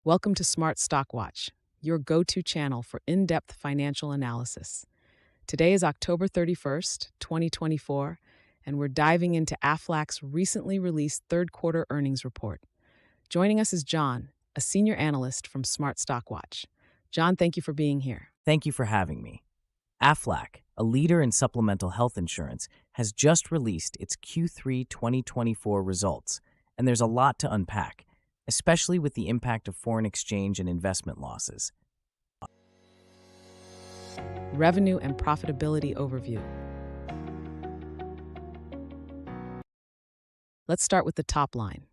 Welcome to Smart Stock Watch, your go-to channel for in-depth financial analysis. Today is October 31st, 2024, and we're diving into Aflac's recently released third-quarter earnings report. Joining us is John, a senior analyst from Smart Stock Watch. John, thank you for being here. Thank you for having me. Aflac, a leader in supplemental health insurance, has just released its Q3 2024 results, and there's a lot to unpack, especially with the impact of foreign exchange and investment losses. Revenue and profitability overview. Let's start with the top line.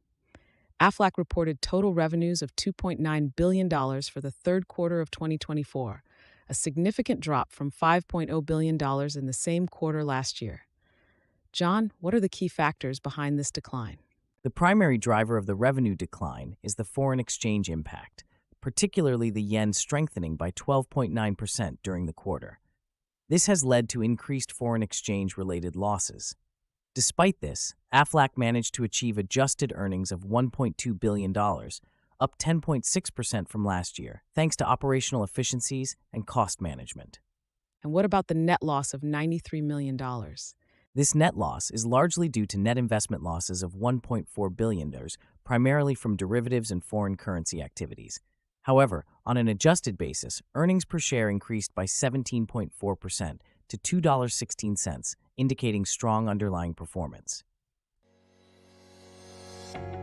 Aflac reported total revenues of $2.9 billion for the third quarter of 2024, a significant drop from $5.0 billion in the same quarter last year. John, what are the key factors behind this decline? The primary driver of the revenue decline is the foreign exchange impact, particularly the yen strengthening by 12.9% during the quarter. This has led to increased foreign exchange-related losses. Despite this, Aflac managed to achieve adjusted earnings of $1.2 billion, up 10.6% from last year, thanks to operational efficiencies and cost management. And what about the net loss of $93 million? This net loss is largely due to net investment losses of $1.4 billion, primarily from derivatives and foreign currency activities. However, on an adjusted basis, earnings per share increased by 17.4% to $2.16, indicating strong underlying performance.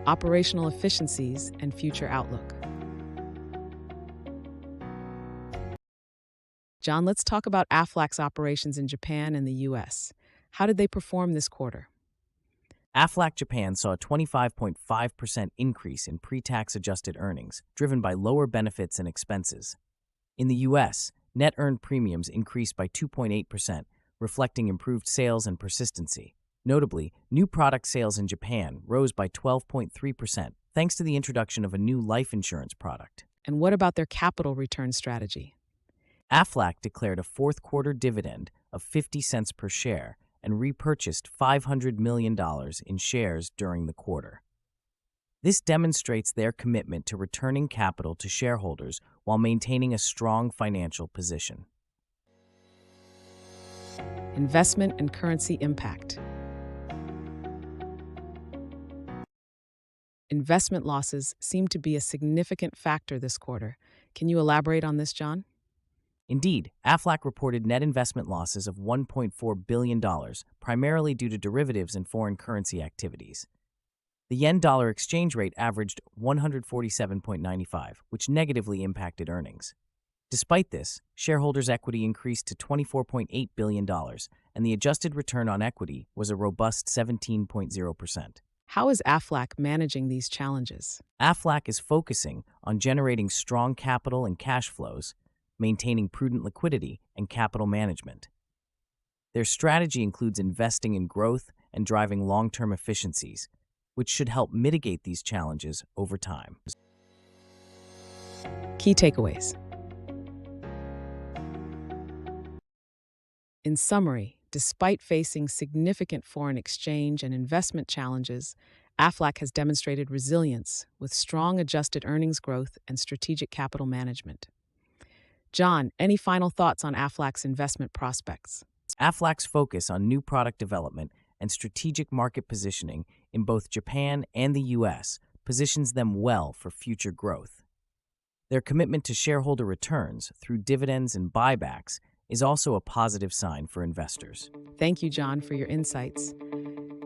Operational efficiencies and future outlook. John, let's talk about Aflac's operations in Japan and the U.S. How did they perform this quarter? Aflac Japan saw a 25.5% increase in pre-tax adjusted earnings, driven by lower benefits and expenses. In the U.S., net earned premiums increased by 2.8%, reflecting improved sales and persistency. Notably, new product sales in Japan rose by 12.3%, thanks to the introduction of a new life insurance product. And what about their capital return strategy? Aflac declared a fourth-quarter dividend of 50 cents per share and repurchased $500 million in shares during the quarter. This demonstrates their commitment to returning capital to shareholders while maintaining a strong financial position. Investment and currency impact. Investment losses seem to be a significant factor this quarter. Can you elaborate on this, John? Indeed, Aflac reported net investment losses of $1.4 billion, primarily due to derivatives and foreign currency activities. The yen-dollar exchange rate averaged 147.95, which negatively impacted earnings. Despite this, shareholders' equity increased to $24.8 billion, and the adjusted return on equity was a robust 17.0%. How is Aflac managing these challenges? Aflac is focusing on generating strong capital and cash flows, maintaining prudent liquidity and capital management. Their strategy includes investing in growth and driving long-term efficiencies, which should help mitigate these challenges over time. Key takeaways. In summary, despite facing significant foreign exchange and investment challenges, Aflac has demonstrated resilience with strong adjusted earnings growth and strategic capital management. John, any final thoughts on Aflac's investment prospects? Aflac's focus on new product development and strategic market positioning in both Japan and the U.S. positions them well for future growth. Their commitment to shareholder returns through dividends and buybacks is also a positive sign for investors. Thank you, John, for your insights.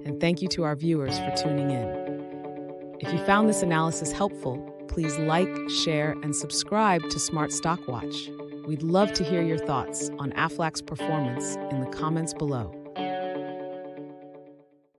And thank you to our viewers for tuning in. If you found this analysis helpful, please like, share, and subscribe to Smart Stock Watch. We'd love to hear your thoughts on Aflac's performance in the comments below.